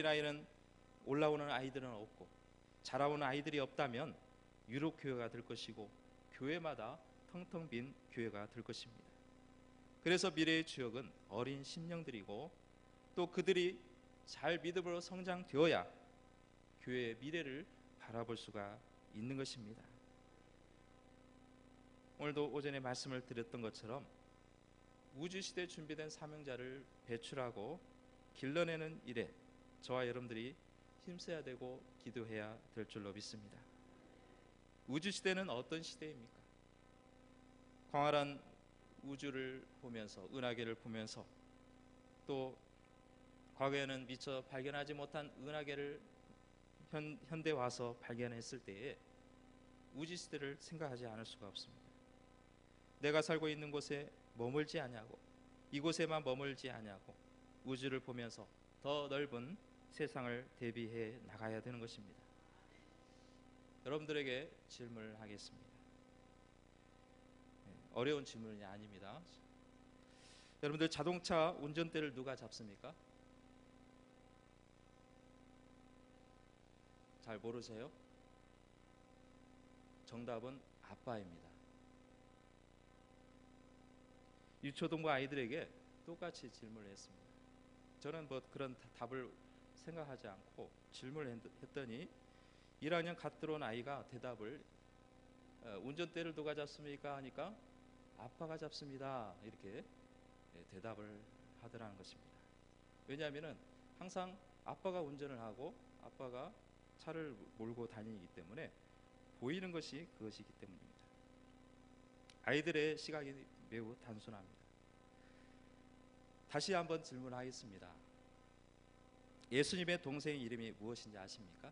나이는 올라오는 아이들은 없고 자라오는 아이들이 없다면 유럽 교회가 될 것이고 교회마다 텅텅 빈 교회가 될 것입니다. 그래서 미래의 주역은 어린 심령들이고 또 그들이 잘 믿음으로 성장되어야 교회의 미래를 바라볼 수가 있는 것입니다. 오늘도 오전에 말씀을 드렸던 것처럼 우주시대에 준비된 사명자를 배출하고 길러내는 일에 저와 여러분들이 힘써야 되고 기도해야 될 줄로 믿습니다. 우주시대는 어떤 시대입니까? 광활한 우주를 보면서, 은하계를 보면서, 또 과거에는 미처 발견하지 못한 은하계를 현대 와서 발견했을 때에 우주시대를 생각하지 않을 수가 없습니다. 내가 살고 있는 곳에 머물지 아니하고 이곳에만 머물지 아니하고 우주를 보면서 더 넓은 세상을 대비해 나가야 되는 것입니다. 여러분들에게 질문을 하겠습니다. 어려운 질문이 아닙니다. 여러분들 자동차 운전대를 누가 잡습니까? 잘 모르세요? 정답은 아빠입니다. 유초등부 아이들에게 똑같이 질문을 했습니다. 저는 뭐 그런 답을 생각하지 않고 질문을 했더니 1학년 갓 들어온 아이가 대답을 운전대를 누가 잡습니까? 하니까 아빠가 잡습니다. 이렇게 대답을 하더라는 것입니다. 왜냐하면 항상 아빠가 운전을 하고 아빠가 차를 몰고 다니기 때문에 보이는 것이 그것이기 때문입니다. 아이들의 시각이 매우 단순합니다. 다시 한번 질문하겠습니다. 예수님의 동생 이름이 무엇인지 아십니까?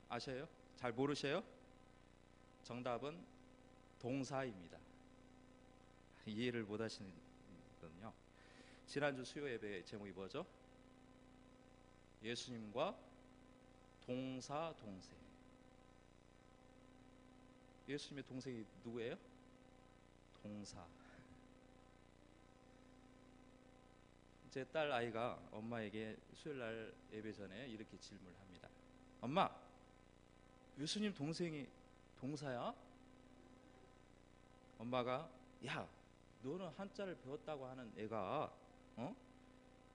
아셔요? 잘 모르셔요? 정답은 동사입니다. 이해를 못 하시는군요. 지난주 수요 예배 제목이 뭐죠? 예수님과 동사 동생. 예수님의 동생이 누구예요? 동사. 제 딸 아이가 엄마에게 수요일 날 예배 전에 이렇게 질문을 합니다. 엄마, 예수님 동생이 동사야? 엄마가 야, 너는 한자를 배웠다고 하는 애가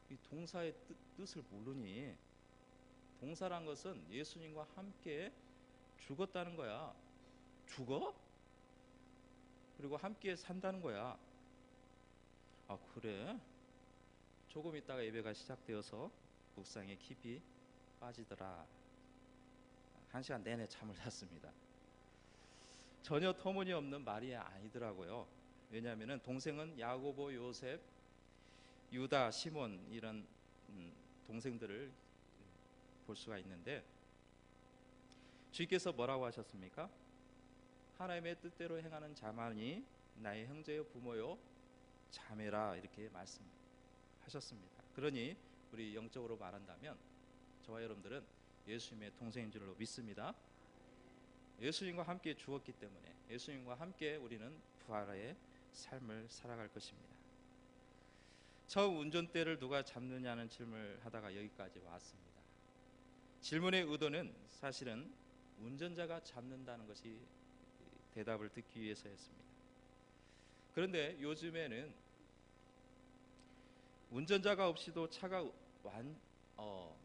이 동사의 뜻을 모르니? 동사란 것은 예수님과 함께 죽었다는 거야. 죽어? 그리고 함께 산다는 거야. 아, 그래? 조금 있다가 예배가 시작되어서 묵상에 깊이 빠지더라. 1시간 내내 잠을 잤습니다. 전혀 터무니없는 말이 아니더라고요. 왜냐하면 동생은 야고보, 요셉, 유다, 시몬 이런 동생들을 볼 수가 있는데 주님께서 뭐라고 하셨습니까? 하나님의 뜻대로 행하는 자만이 나의 형제요 부모요 자매라 이렇게 말씀하셨습니다. 그러니 우리 영적으로 말한다면 저와 여러분들은 예수님의 동생인 줄로 믿습니다. 예수님과 함께 죽었기 때문에 예수님과 함께 우리는 부활의 삶을 살아갈 것입니다. 처음 운전대를 누가 잡느냐는 질문을 하다가 여기까지 왔습니다. 질문의 의도는 사실은 운전자가 잡는다는 것이 대답을 듣기 위해서였습니다. 그런데 요즘에는 운전자가 없이도 차가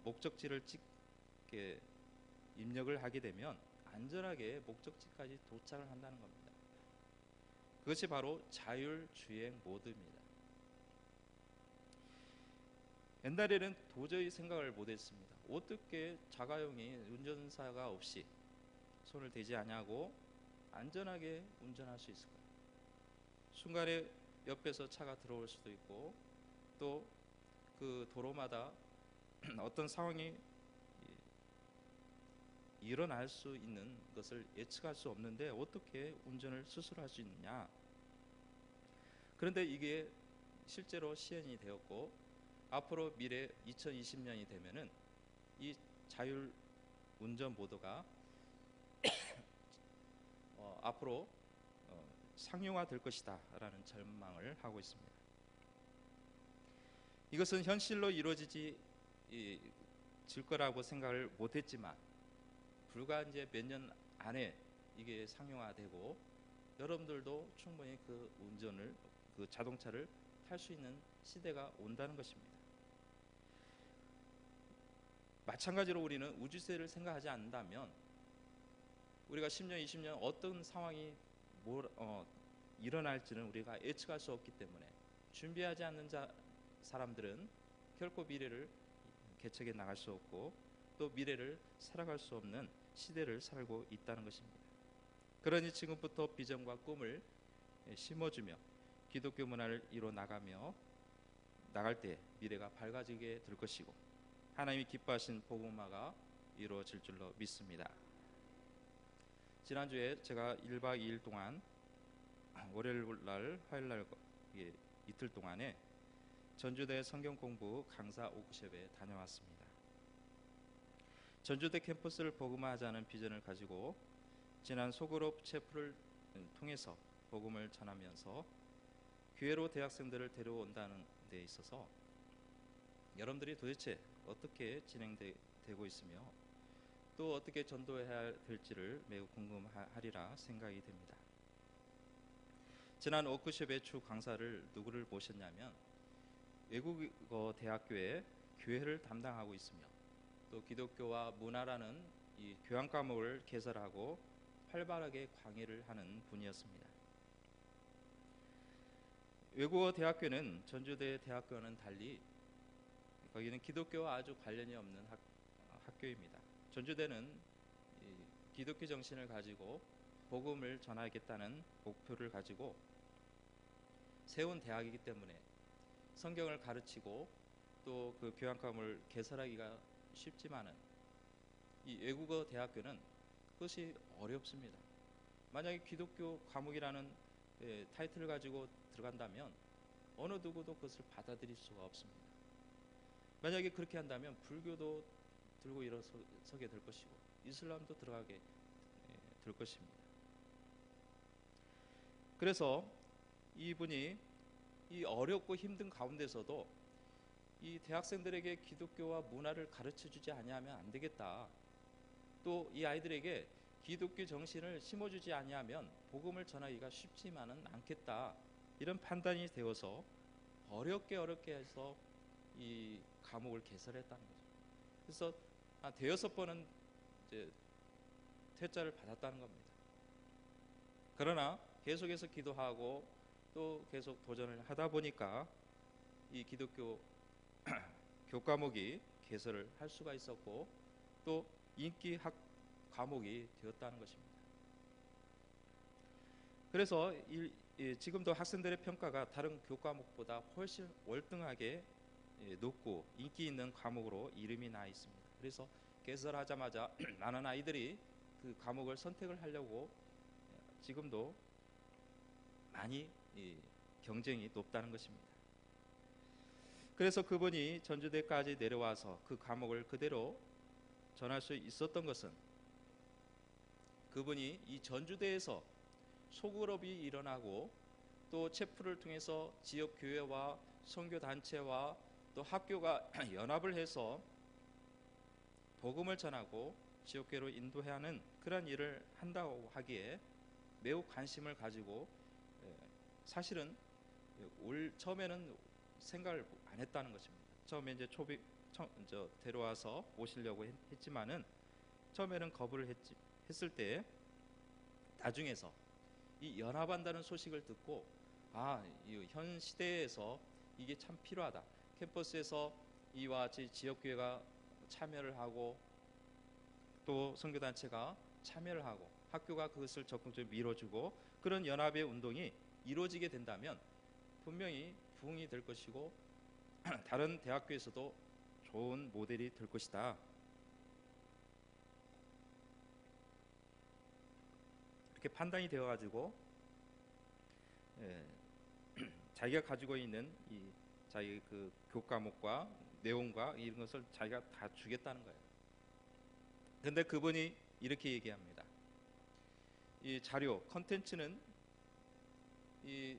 목적지를 찍게 입력을 하게 되면 안전하게 목적지까지 도착을 한다는 겁니다. 그것이 바로 자율주행 모드입니다. 옛날에는 도저히 생각을 못했습니다. 어떻게 자가용이 운전사가 없이 손을 대지 않냐고 안전하게 운전할 수 있을까요? 순간에 옆에서 차가 들어올 수도 있고 또 그 도로마다 어떤 상황이 일어날 수 있는 것을 예측할 수 없는데 어떻게 운전을 스스로 할 수 있느냐. 그런데 이게 실제로 시행이 되었고 앞으로 미래 2020년이 되면은 이 자율 운전 모드가 앞으로 상용화 될 것이다 라는 전망을 하고 있습니다. 이것은 현실로 이루어지지 질 거라고 생각을 못했지만 불과 이제 몇 년 안에 이게 상용화되고 여러분들도 충분히 그 자동차를 탈 수 있는 시대가 온다는 것입니다. 마찬가지로 우리는 우주세를 생각하지 않는다면 우리가 10년, 20년 어떤 상황이 일어날지는 우리가 예측할 수 없기 때문에 준비하지 않는 사람들은 결코 미래를 개척해 나갈 수 없고 또 미래를 살아갈 수 없는 시대를 살고 있다는 것입니다. 그러니 지금부터 비전과 꿈을 심어주며 기독교 문화를 이뤄 나갈 때 미래가 밝아지게 될 것이고 하나님이 기뻐하신 복음화가 이루어질 줄로 믿습니다. 지난주에 제가 1박 2일 동안 월요일날 화요일날 이틀 동안에 전주대 성경공부 강사 워크숍에 다녀왔습니다. 전주대 캠퍼스를 복음화하자는 비전을 가지고 지난 소그룹 체프를 통해서 복음을 전하면서 교회로 대학생들을 데려온다는 데 있어서 여러분들이 도대체 어떻게 진행되고 있으며 또 어떻게 전도해야 될지를 매우 궁금하리라 생각이 됩니다. 지난 워크숍의 주 강사를 누구를 모셨냐면 외국어 대학교에 교회를 담당하고 있으며 또 기독교와 문화라는 이 교양 과목을 개설하고 활발하게 강의를 하는 분이었습니다. 외국어 대학교는 전주대 대학교와는 달리 거기는 기독교와 아주 관련이 없는 학교입니다. 전주대는 기독교 정신을 가지고 복음을 전하겠다는 목표를 가지고 세운 대학이기 때문에 성경을 가르치고 또 그 교양 과목을 개설하기가 쉽지만은 이 외국어 대학교는 그것이 어렵습니다. 만약에 기독교 과목이라는 타이틀을 가지고 들어간다면 어느 누구도 그것을 받아들일 수가 없습니다. 만약에 그렇게 한다면 불교도 들고 일어서게 될 것이고 이슬람도 들어가게 될 것입니다. 그래서 이분이 이 어렵고 힘든 가운데서도 이 대학생들에게 기독교와 문화를 가르쳐주지 아니하면 안 되겠다. 또 이 아이들에게 기독교 정신을 심어주지 아니하면 복음을 전하기가 쉽지만은 않겠다. 이런 판단이 되어서 어렵게 해서 이 과목을 개설했다는 거죠. 그래서 한 대여섯 번은 이제 퇴짜를 받았다는 겁니다. 그러나 계속해서 기도하고 또 계속 도전을 하다 보니까 이 기독교 교과목이 개설을 할 수가 있었고 또 인기 과목이 되었다는 것입니다. 그래서 지금도 학생들의 평가가 다른 교과목보다 훨씬 월등하게 높고 인기 있는 과목으로 이름이 나 있습니다. 그래서 개설하자마자 많은 아이들이 그 과목을 선택을 하려고 지금도 많이 경쟁이 높다는 것입니다. 그래서 그분이 전주대까지 내려와서 그 과목을 그대로 전할 수 있었던 것은 그분이 이 전주대에서 소그룹이 일어나고 또 체프를 통해서 지역 교회와 선교 단체와 또 학교가 연합을 해서 복음을 전하고 지역교회로 인도해야 하는 그런 일을 한다고 하기에 매우 관심을 가지고 사실은 처음에는 생각을 안 했다는 것입니다. 처음에 이제 데려와서 모시려고 했지만은 처음에는 거부를 했을 때 나중에서 이 연합한다는 소식을 듣고 이 현 시대에서 이게 참 필요하다. 캠퍼스에서 이와 같이 지역교회가 참여를 하고 또 선교단체가 참여를 하고 학교가 그것을 적극적으로 밀어주고 그런 연합의 운동이 이루어지게 된다면 분명히 부흥이 될 것이고 다른 대학교에서도 좋은 모델이 될 것이다. 이렇게 판단이 되어가지고 자기가 가지고 있는 자기 그 교과목과 내용과 이런 것을 자기가 다 주겠다는 거예요. 그런데 그분이 이렇게 얘기합니다. 이 자료 컨텐츠는 이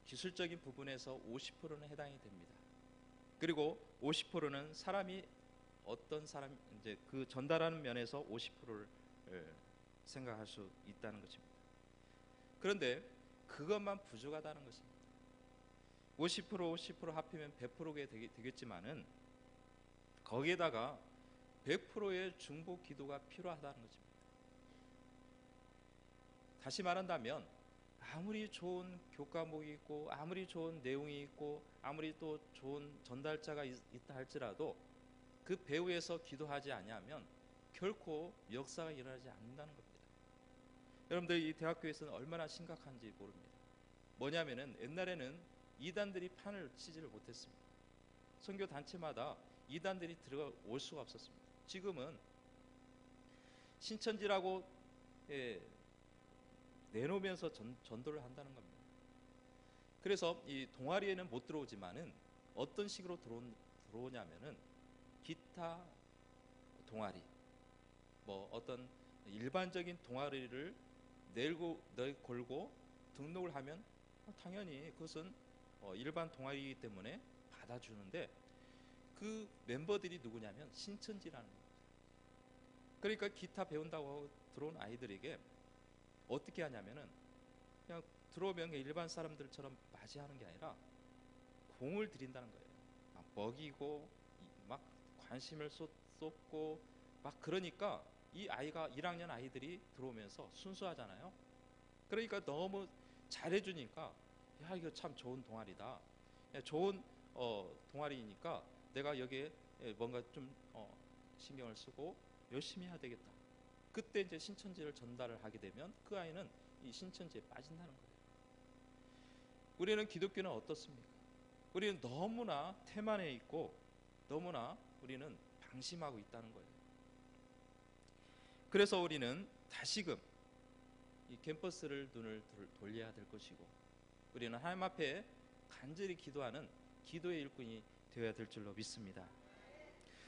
기술적인 부분에서 50%는 해당이 됩니다. 그리고 50%는 사람이 어떤 사람 이제 그 전달하는 면에서 50%를 생각할 수 있다는 것입니다. 그런데 그것만 부족하다는 것입니다. 50% 합치면 100%가 되겠지만은 거기에다가 100%의 중보 기도가 필요하다는 것입니다. 다시 말한다면 아무리 좋은 교과목이 있고 아무리 좋은 내용이 있고 아무리 또 좋은 전달자가 있다 할지라도 그 배후에서 기도하지 아니하면 결코 역사가 일어나지 않는다는 겁니다. 여러분들 이 대학교에서는 얼마나 심각한지 모릅니다. 뭐냐면은 옛날에는 이단들이 판을 치지를 못했습니다. 선교 단체마다 이단들이 들어올 수가 없었습니다. 지금은 신천지라고 내놓으면서 전도를 한다는 겁니다. 그래서 이 동아리에는 못 들어오지만은 어떤 식으로 들어오냐면은 기타 동아리, 뭐 어떤 일반적인 동아리를 걸고 등록을 하면 당연히 그것은 일반 동아리이기 때문에 받아주는데 그 멤버들이 누구냐면 신천지라는 겁니다. 그러니까 기타 배운다고 들어온 아이들에게 어떻게 하냐면은 그냥 들어오면 일반 사람들처럼 맞이하는 게 아니라 공을 들인다는 거예요. 막 먹이고 막 관심을 쏟고 막 그러니까 이 아이가 1학년 아이들이 들어오면서 순수하잖아요. 그러니까 너무 잘해주니까 야 이거 참 좋은 동아리다. 야, 좋은 동아리니까 내가 여기에 뭔가 좀 신경을 쓰고 열심히 해야 되겠다. 그때 이제 신천지를 전달을 하게 되면 그 아이는 이 신천지에 빠진다는 거예요. 우리는 기독교는 어떻습니까? 우리는 너무나 태만해 있고 너무나 우리는 방심하고 있다는 거예요. 그래서 우리는 다시금 이 캠퍼스를 눈을 돌려야 될 것이고 우리는 하나님 앞에 간절히 기도하는 기도의 일꾼이 되어야 될 줄로 믿습니다.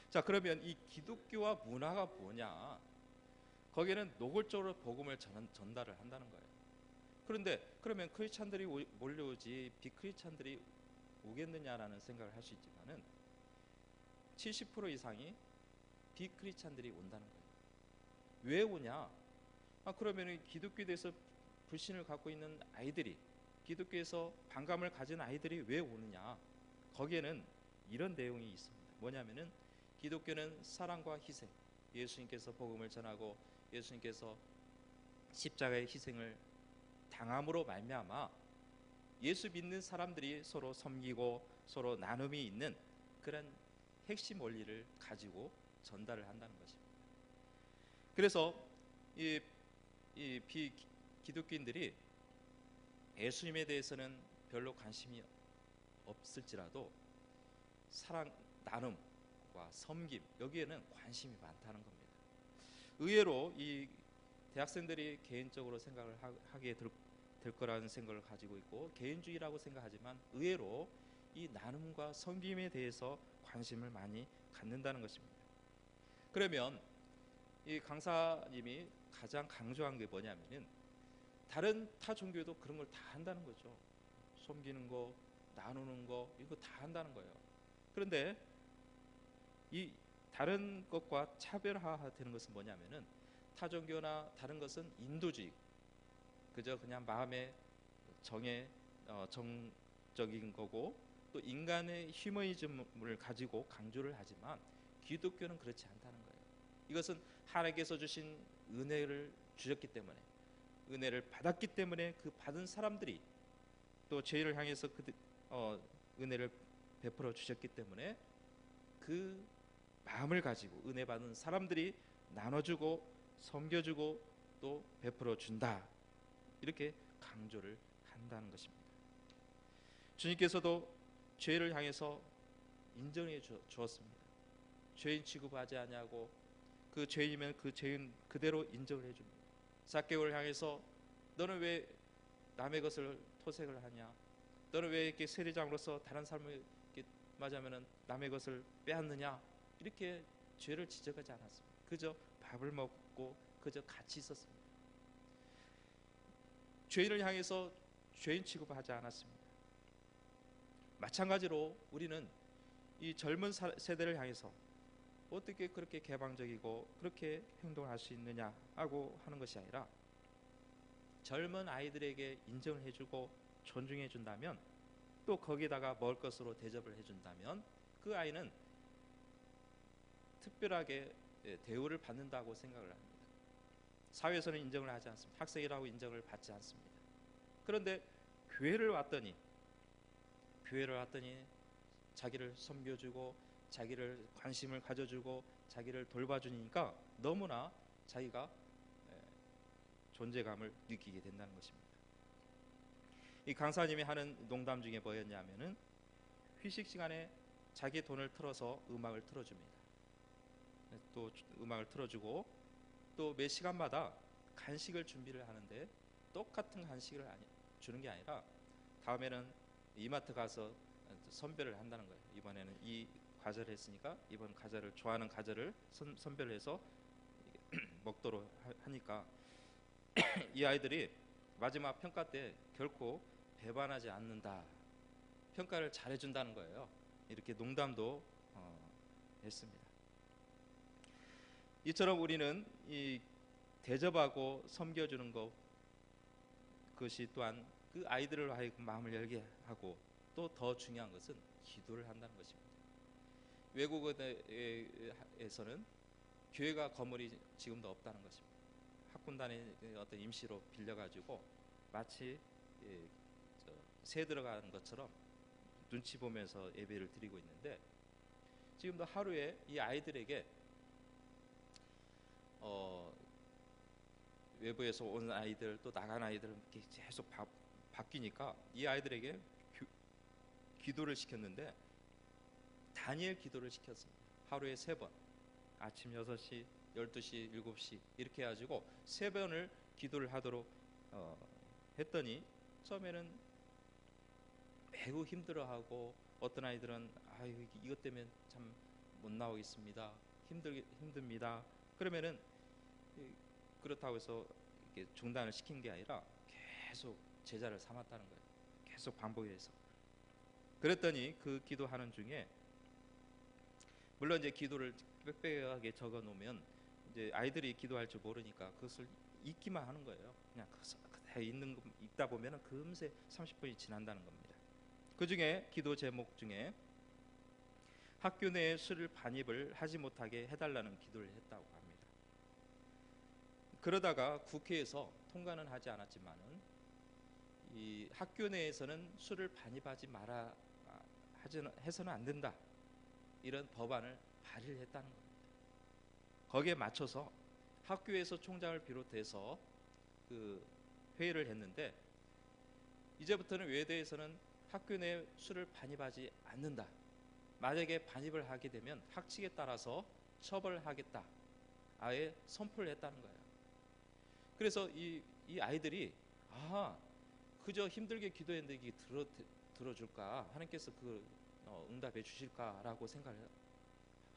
자, 그러면 이 기독교와 문화가 뭐냐? 거기에는 노골적으로 복음을 전달을 한다는 거예요. 그런데 그러면 크리스찬들이 몰려오지 비크리스찬들이 오겠느냐라는 생각을 할 수 있지만은 70% 이상이 비크리스찬들이 온다는 거예요. 왜 오냐? 그러면 기독교에 대해서 불신을 갖고 있는 아이들이 기독교에서 반감을 가진 아이들이 왜 오느냐? 거기에는 이런 내용이 있습니다. 뭐냐면은 기독교는 사랑과 희생, 예수님께서 복음을 전하고 예수님께서 십자가의 희생을 당함으로 말미암아 예수 믿는 사람들이 서로 섬기고 서로 나눔이 있는 그런 핵심 원리를 가지고 전달을 한다는 것입니다. 그래서 이 비기독교인들이 예수님에 대해서는 별로 관심이 없을지라도 사랑, 나눔과 섬김 여기에는 관심이 많다는 겁니다. 의외로 이 대학생들이 개인적으로 생각을 하게 될 거라는 생각을 가지고 있고 개인주의라고 생각하지만 의외로 이 나눔과 섬김에 대해서 관심을 많이 갖는다는 것입니다. 그러면 이 강사님이 가장 강조한 게 뭐냐면은 다른 타 종교도 그런 걸 다 한다는 거죠. 섬기는 거, 나누는 거 이거 다 한다는 거예요. 그런데 이 다른 것과 차별화되는 것은 뭐냐면은 타 종교나 다른 것은 인도주의, 그저 그냥 마음의 정적인 거고 또 인간의 휴머니즘을 가지고 강조를 하지만 기독교는 그렇지 않다는 거예요. 이것은 하나님께서 주신 은혜를 주셨기 때문에 은혜를 받았기 때문에 그 받은 사람들이 또 죄를 향해서 은혜를 베풀어 주셨기 때문에 그 마음을 가지고 은혜 받은 사람들이 나눠주고 섬겨주고 또 베풀어 준다 이렇게 강조를 한다는 것입니다. 주님께서도 죄를 향해서 인정해 주었습니다. 죄인 취급하지 아니하고 그 죄이면 그 죄인 그대로 인정을 해줍니다. 삭개오를 향해서 너는 왜 남의 것을 토색을 하냐? 너는 왜 이렇게 세리장으로서 다른 사람을 이렇게 맞으면은 남의 것을 빼앗느냐? 이렇게 죄를 지적하지 않았습니다. 그저 밥을 먹고 그저 같이 있었습니다. 죄인을 향해서 죄인 취급하지 않았습니다. 마찬가지로 우리는 이 젊은 세대를 향해서 어떻게 그렇게 개방적이고 그렇게 행동할 수 있느냐 하고 하는 것이 아니라 젊은 아이들에게 인정을 해주고 존중해 준다면, 또 거기다가 먹을 것으로 대접을 해준다면 그 아이는 특별하게 대우를 받는다고 생각을 합니다. 사회에서는 인정을 하지 않습니다. 학생이라고 인정을 받지 않습니다. 그런데 교회를 왔더니 자기를 섬겨주고 자기를 관심을 가져주고 자기를 돌봐주니까 너무나 자기가 존재감을 느끼게 된다는 것입니다. 이 강사님이 하는 농담 중에 뭐였냐면은 휴식 시간에 자기 돈을 틀어서 음악을 틀어줍니다. 또 음악을 틀어주고 또 매 시간마다 간식을 준비를 하는데 똑같은 간식을 주는 게 아니라 다음에는 이마트 가서 선별을 한다는 거예요. 이번에는 이 과자를 했으니까 이번 과자를 좋아하는 과자를 선별을 해서 먹도록 하니까 이 아이들이 마지막 평가 때 결코 배반하지 않는다, 평가를 잘해준다는 거예요. 이렇게 농담도 했습니다. 이처럼 우리는 이 대접하고 섬겨주는 것, 그것이 또한 그 아이들을 하여금 마음을 열게 하고, 또 더 중요한 것은 기도를 한다는 것입니다. 외국에서는 교회가 건물이 지금도 없다는 것입니다. 학군단이 어떤 임시로 빌려가지고 마치 새 들어가는 것처럼 눈치 보면서 예배를 드리고 있는데, 지금도 하루에 이 아이들에게 외부에서 온 아이들 또 나간 아이들 이렇게 계속 바뀌니까 이 아이들에게 기도를 시켰는데 다니엘 기도를 시켰습니다. 하루에 3번, 아침 6시, 12시, 7시 이렇게 해가지고 3번을 기도를 하도록 했더니 처음에는 매우 힘들어하고, 어떤 아이들은 아유 이것 때문에 참 못 나오겠습니다, 힘듭니다. 그러면은 그렇다고 해서 이렇게 중단을 시킨 게 아니라 계속 제자를 삼았다는 거예요. 계속 반복해서. 그랬더니 그 기도하는 중에, 물론 이제 기도를 빽빽하게 적어 놓으면 이제 아이들이 기도할 줄 모르니까 그것을 읽기만 하는 거예요. 그냥 읽다 보면은 금세 30분이 지난다는 겁니다. 그 중에 기도 제목 중에 학교 내에 술 반입을 하지 못하게 해달라는 기도를 했다고 합니다. 그러다가 국회에서 통과는 하지 않았지만은 이 학교 내에서는 술을 반입하지 마라, 해서는 안 된다, 이런 법안을 발의를 했다는 겁니다. 거기에 맞춰서 학교에서 총장을 비롯해서 그 회의를 했는데, 이제부터는 외대에서는 학교 내 술을 반입하지 않는다, 만약에 반입을 하게 되면 학칙에 따라서 처벌하겠다, 아예 선포를 했다는 거예요. 그래서 이 아이들이 그저 힘들게 기도했는데 이게 들어줄까, 하나님께서 그 응답해 주실까라고 생각을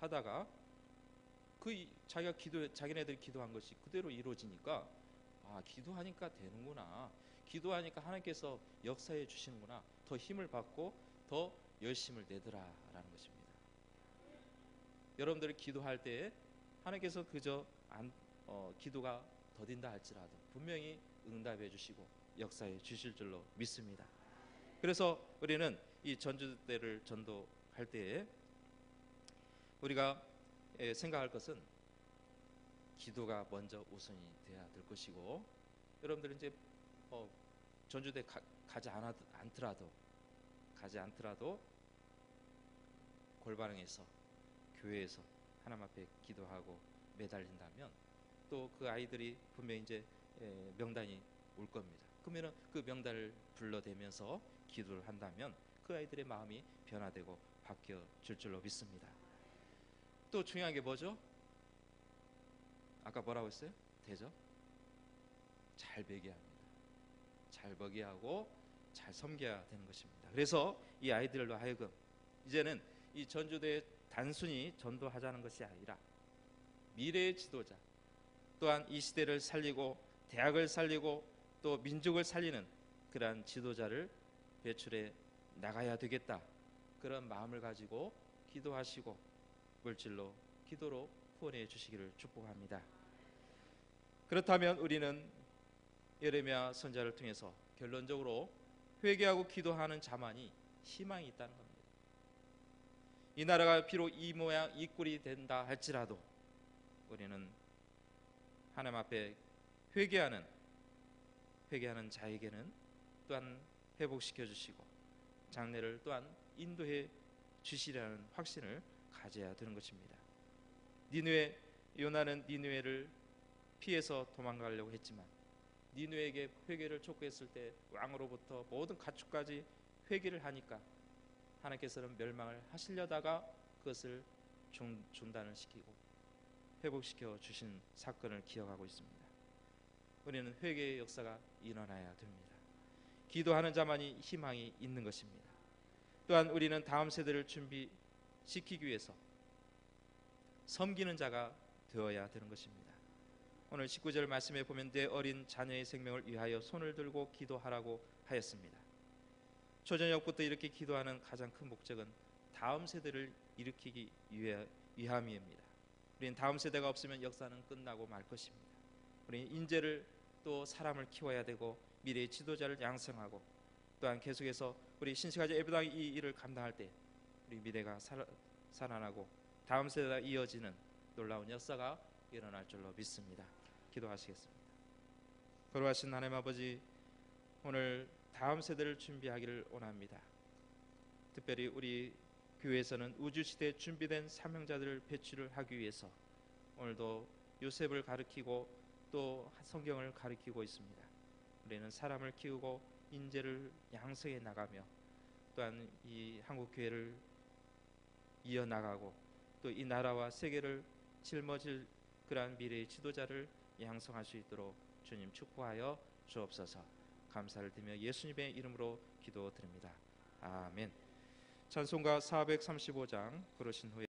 하다가 자기네들이 기도한 것이 그대로 이루어지니까 기도하니까 되는구나, 기도하니까 하나님께서 역사해 주시는구나, 더 힘을 받고 더 열심을 내더라라는 것입니다. 여러분들이 기도할 때 하나님께서 그저 기도가 더딘다 할지라도 분명히 응답해 주시고 역사해 주실 줄로 믿습니다. 그래서 우리는 이 전주대를 전도할 때에 우리가 생각할 것은 기도가 먼저 우선이 돼야 될 것이고, 여러분들은 이제 전주대 가지 않더라도 골방에서 교회에서 하나님 앞에 기도하고 매달린다면 또 그 아이들이 분명히 이제 명단이 올 겁니다. 그러면은 그 명단을 불러대면서 기도를 한다면 그 아이들의 마음이 변화되고 바뀌어질 줄로 믿습니다. 또 중요한 게 뭐죠? 아까 뭐라고 했어요? 대접? 잘 먹여야 합니다. 잘 먹여야 하고 잘 섬겨야 되는 것입니다. 그래서 이 아이들로 하여금 이제는 이 전주대에 단순히 전도하자는 것이 아니라 미래의 지도자, 또한 이 시대를 살리고 대학을 살리고 또 민족을 살리는 그러한 지도자를 배출해 나가야 되겠다, 그런 마음을 가지고 기도하시고 물질로 기도로 후원해 주시기를 축복합니다. 그렇다면 우리는 예레미야 선지자를 통해서 결론적으로 회개하고 기도하는 자만이 희망이 있다는 겁니다. 이 나라가 비록 이 모양 이 꼴이 된다 할지라도 우리는 하나님 앞에 회개하는 자에게는 또한 회복시켜 주시고 장래를 또한 인도해 주시라는 확신을 가져야 되는 것입니다. 니느웨 요나는 니느웨를 피해서 도망가려고 했지만 니느웨에게 회개를 촉구했을 때 왕으로부터 모든 가축까지 회개를 하니까 하나님께서는 멸망을 하시려다가 그것을 중단을 시키고 회복시켜 주신 사건을 기억하고 있습니다. 우리는 회개의 역사가 일어나야 됩니다. 기도하는 자만이 희망이 있는 것입니다. 또한 우리는 다음 세대를 준비시키기 위해서 섬기는 자가 되어야 되는 것입니다. 오늘 19절 말씀에 보면 내 어린 자녀의 생명을 위하여 손을 들고 기도하라고 하였습니다. 초저녁부터 이렇게 기도하는 가장 큰 목적은 다음 세대를 일으키기 위함입니다. 우리는 다음 세대가 없으면 역사는 끝나고 말 것입니다. 우리는 인재를 또 사람을 키워야 되고 미래의 지도자를 양성하고 또한 계속해서 우리 신시가지 예배당이 이 일을 감당할 때 우리 미래가 살아나고 다음 세대가 이어지는 놀라운 역사가 일어날 줄로 믿습니다. 기도하시겠습니다. 거룩하신 하나님 아버지, 오늘 다음 세대를 준비하기를 원합니다. 특별히 우리 교회에서는 우주시대에 준비된 사명자들을 배출을 하기 위해서 오늘도 요셉을 가르치고 또 성경을 가르치고 있습니다. 우리는 사람을 키우고 인재를 양성해 나가며 또한 이 한국 교회를 이어나가고 또 이 나라와 세계를 짊어질 그러한 미래의 지도자를 양성할 수 있도록 주님 축복하여 주옵소서. 감사를 드리며 예수님의 이름으로 기도드립니다. 아멘. 찬송가 435장 부르신 후에